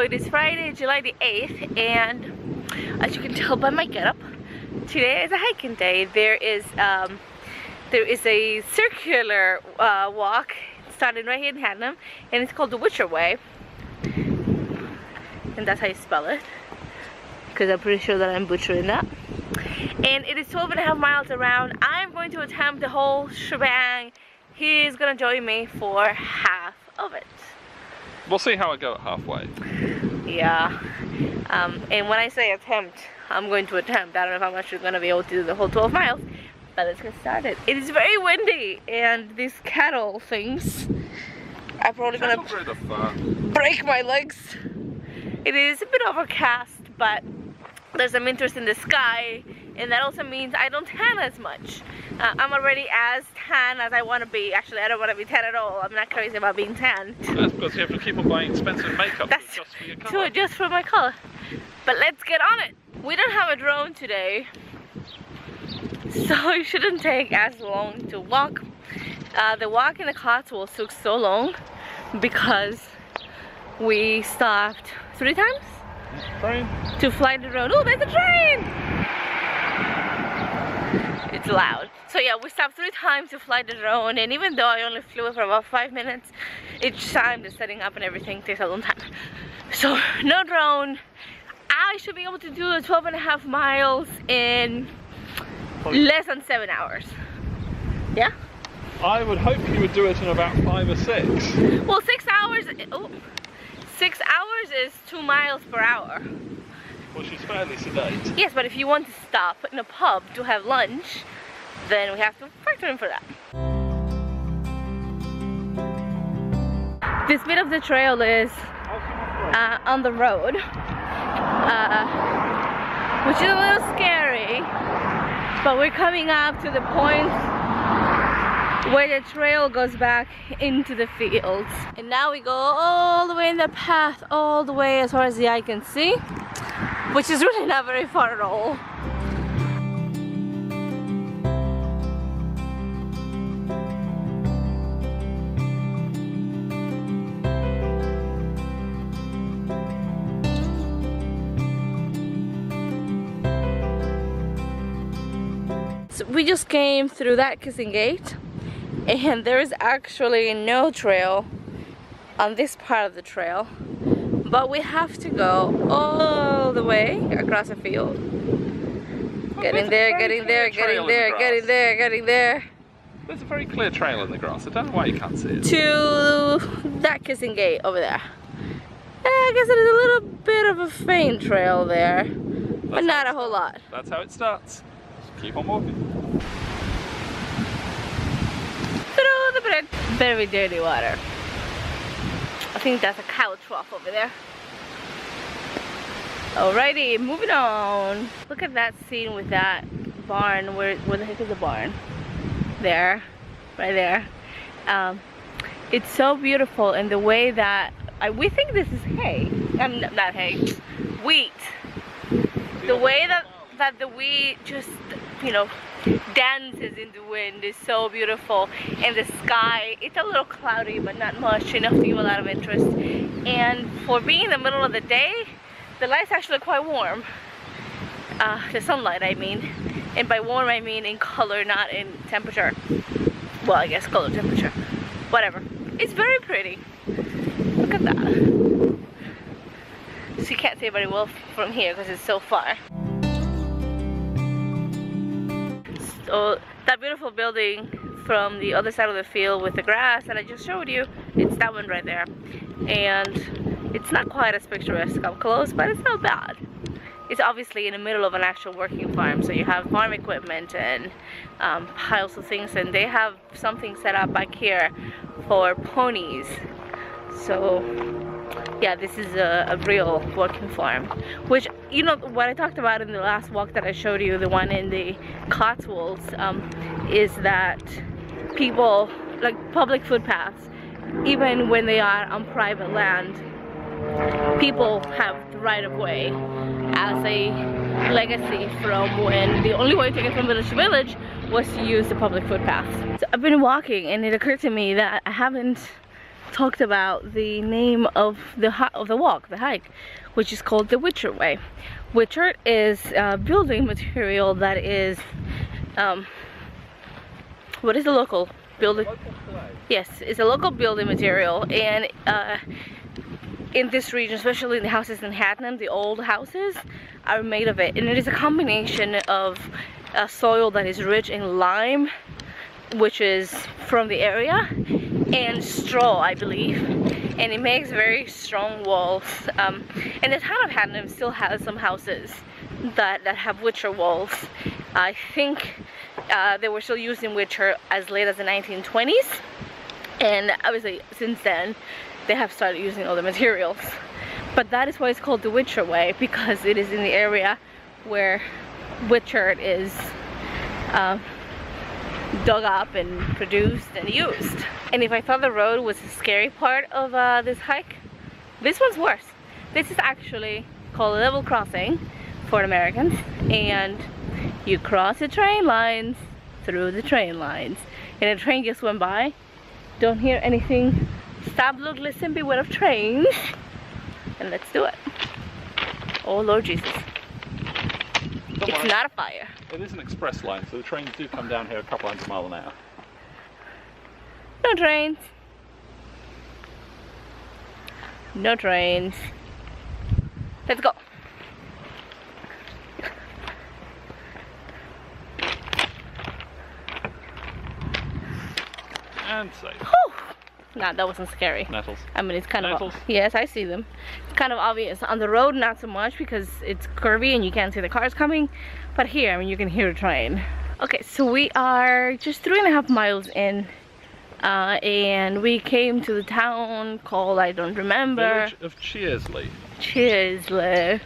it is Friday, July the 8th, and as you can tell by my getup, today is a hiking day. There is a circular walk starting right here in Haddam, and it's called the Wychert way, and that's how you spell it, because I'm pretty sure that I'm butchering that. And it is 12.5 miles around. I'm going to attempt the whole shebang. He's gonna join me for half of it. We'll see how I go at halfway. Yeah. And when I say attempt, I'm going to attempt. I don't know if I'm actually going to be able to do the whole 12 miles, but let's get started. It is very windy, and these cattle things are probably going to break my legs. It is a bit overcast, but there's some interest in the sky, and that also means I don't tan as much. I'm already as tan as I want to be. Actually, I don't want to be tan at all. I'm not crazy about being tan. That's because you have to keep on buying expensive makeup just for your color. Just for my color. But let's get on it. We don't have a drone today, so it shouldn't take as long to walk. The walk in the Cotswolds took so long because we stopped 3 times to fly the drone. Oh, there's a train! It's loud. So yeah, we stopped 3 times to fly the drone, and even though I only flew it for about 5 minutes, each time the setting up and everything takes a long time. So no drone. I should be able to do the 12.5 miles in less than 7 hours. Yeah? I would hope you would do it in about 5 or 6. Well, 6 hours. Oh, 6 hours is 2 miles per hour. Which is fairly sedate. Yes, but if you want to stop in a pub to have lunch, then we have to factor in for that. This bit of the trail is on the road, which is a little scary, but we're coming up to the point where the trail goes back into the fields. And now we go all the way in the path, all the way as far as the eye can see, which is really not very far at all. So we just came through that kissing gate, and there is actually no trail on this part of the trail, but we have to go all the way across the field. Getting there, getting there, getting there, getting there, getting there. There's a very clear trail in the grass. I don't know why you can't see it. To that kissing gate over there. I guess it is a little bit of a faint trail there, but not a whole lot. That's how it starts. Just keep on walking. Through the bridge. Very dirty water. I think that's a cow trough over there. Alrighty, moving on. Look at that scene with that barn. Where the heck is the barn? There, right there. It's so beautiful, and the way that we think this is hay. Not hay, wheat. The way that the wheat just, you know, dances in the wind is so beautiful. And the sky, it's a little cloudy, but not much, enough to give a lot of interest. And for being in the middle of the day, the light's actually quite warm. The sunlight, I mean. And by warm, I mean in color, not in temperature. Well, I guess color, temperature. Whatever. It's very pretty. Look at that. So you can't see it very well from here because it's so far. So that beautiful building from the other side of the field with the grass that I just showed you, it's that one right there. And it's not quite as picturesque up close, but it's not bad. It's obviously in the middle of an actual working farm, so you have farm equipment and piles of things, and they have something set up back here for ponies. So yeah, this is a real working farm, which, you know, what I talked about in the last walk that I showed you, the one in the Cotswolds, is that people, like public footpaths, even when they are on private land, people have the right of way as a legacy from when the only way to get from village to village was to use the public footpaths. So I've been walking, and it occurred to me that I haven't talked about the name of the walk, the hike, which is called the Wychert Way. Wychert is building material that is what is the local building? Yes, it's a local building material, and in this region, especially in the houses in Hatnam, the old houses are made of it, and it is a combination of soil that is rich in lime, which is from the area, and straw, I believe, and it makes very strong walls. And the town of Hatnam still has some houses that have Wychert walls. I think they were still using Wychert as late as the 1920s, and obviously since then they have started using other materials. But that is why it's called the Wychert Way, because it is in the area where Wychert is dug up and produced and used. And if I thought the road was the scary part of this hike, this one's worse. This is actually called a level crossing for Americans, and you cross the train lines through the train lines, and a train just went by. Don't hear anything. Stop, look, listen, beware of trains, and let's do it. Oh Lord Jesus. It's not a fire. It is an express line, so the trains do come down here a couple hundred miles an hour. No trains. No trains. Let's go. And safe. Whew. Nah, that wasn't scary. Nettles. I mean, it's kind Nettles. of, yes, I see them. It's kind of obvious. On the road, not so much, because it's curvy and you can't see the cars coming. But here, I mean, you can hear a train. Okay, so we are just 3.5 miles in, and we came to the town called, I don't remember. Village of Cheersley. Cheersley.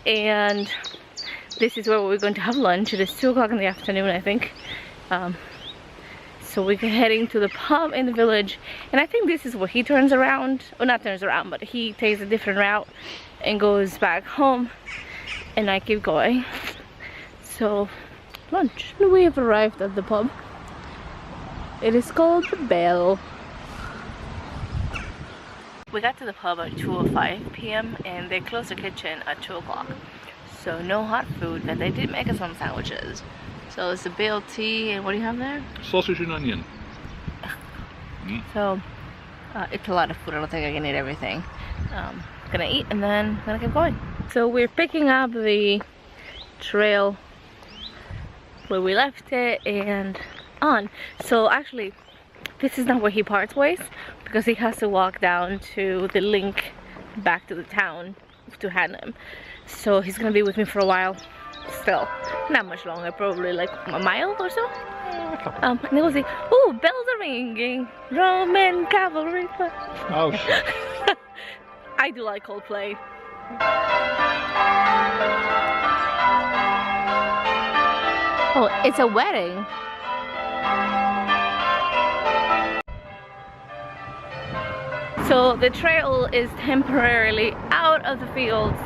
And this is where we're going to have lunch. It is 2 o'clock in the afternoon, I think. So we're heading to the pub in the village, and I think this is where he turns around, or not turns around, but he takes a different route and goes back home, and I keep going. So, lunch. We have arrived at the pub. It is called the Bell. We got to the pub at 2:05 p.m. and they closed the kitchen at 2 o'clock. So no hot food, but they did make us some sandwiches. So it's a BLT, and what do you have there? Sausage and onion. So it's a lot of food. I don't think I can eat everything. Gonna eat and then gonna keep going. So we're picking up the trail where we left it and on. So actually, this is not where he parts ways, because he has to walk down to the link back to the town, to Hatnam. So he's gonna be with me for a while. Still, not much longer, probably like a mile or so. And then we'll see. Oh, bells are ringing. Roman cavalry. Oh shit. I do like Coldplay. Oh, it's a wedding. So the trail is temporarily out of the fields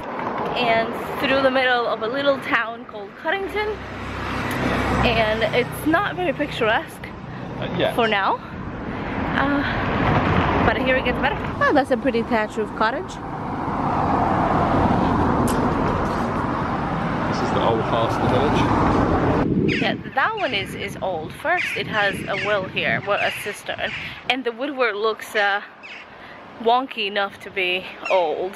and through the middle of a little town called Cuttington, and it's not very picturesque for now, but here it gets better. Oh, that's a pretty thatched roof cottage. This is the old house of the village. Yeah, that one is old. First it has a well here, well, a cistern, and the woodwork looks wonky enough to be old.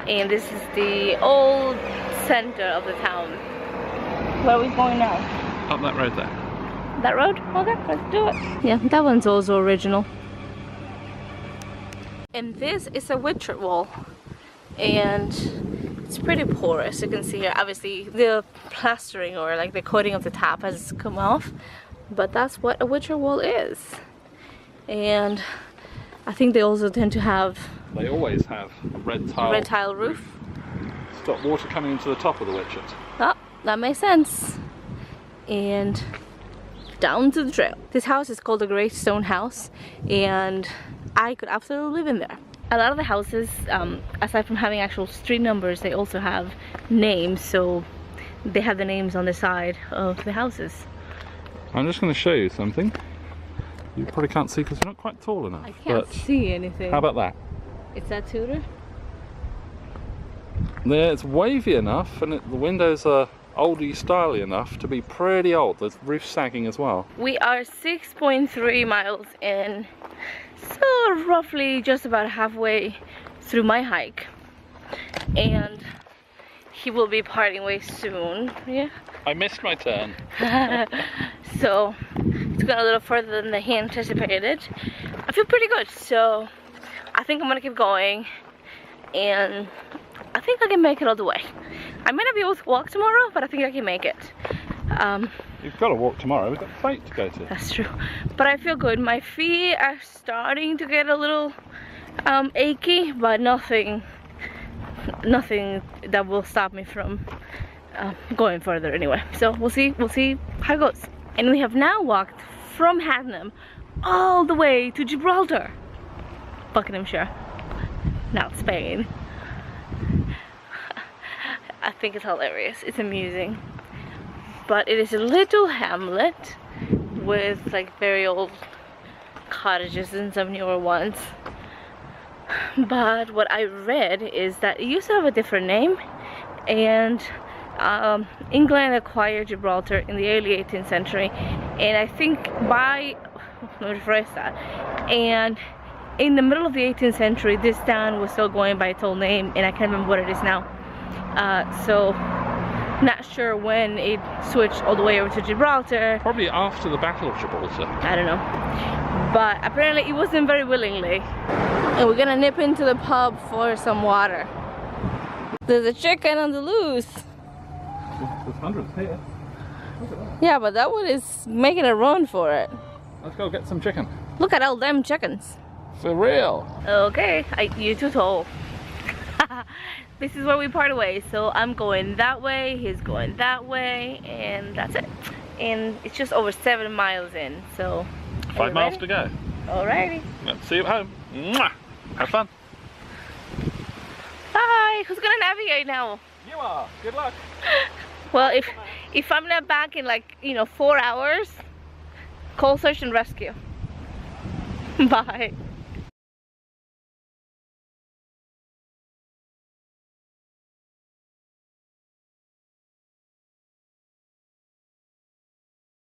And this is the old center of the town. Where are we going now? Up that road there. That road? Okay, let's do it. Yeah, that one's also original. And this is a Wychert wall. And it's pretty porous. You can see here, obviously the plastering or like the coating of the top has come off. But that's what a Wychert wall is. And I think they also tend to have... They always have a red tile roof. Stop water coming into the top of the Wychert. Oh, that makes sense. And down to the trail. This house is called the Great Stone House, and I could absolutely live in there. A lot of the houses, aside from having actual street numbers, they also have names, so they have the names on the side of the houses. I'm just going to show you something. You probably can't see because you're not quite tall enough. I can't see anything. How about that? Is that Tudor? Yeah, it's wavy enough, and the windows are oldie styly enough to be pretty old. There's roof sagging as well. We are 6.3 miles in, so roughly just about halfway through my hike, and he will be parting ways soon. Yeah. I missed my turn. So it's gone a little further than he anticipated. I feel pretty good, so I think I'm gonna keep going, and I think I can make it all the way. I may not be able to walk tomorrow, but I think I can make it. You've got to walk tomorrow. We've got a fight to go to. That's true. But I feel good. My feet are starting to get a little achy, but nothing that will stop me from going further anyway. So we'll see how it goes. And we have now walked from Hatnam all the way to Gibraltar, Buckinghamshire, now Spain. I think it's hilarious. It's amusing. But it is a little hamlet with like very old cottages and some newer ones. But what I read is that it used to have a different name, and England acquired Gibraltar in the early 18th century, and I think let me rephrase that, and in the middle of the 18th century this town was still going by its old name, and I can't remember what it is now. So not sure when it switched all the way over to Gibraltar. Probably after the Battle of Gibraltar. I don't know. But apparently it wasn't very willingly. And we're gonna nip into the pub for some water. There's a chicken on the loose. There's hundreds here. Look at that. Yeah, but that one is making a run for it. Let's go get some chicken. Look at all them chickens. For real. Okay, you're too tall. This is where we part ways. So I'm going that way, he's going that way, and that's it. And it's just over 7 miles in, so. 5 miles to go. Alrighty. Let's see you at home. Mwah! Have fun. Bye. Who's gonna navigate now? You are. Good luck. Well, if I'm not back in like 4 hours, call search and rescue. Bye.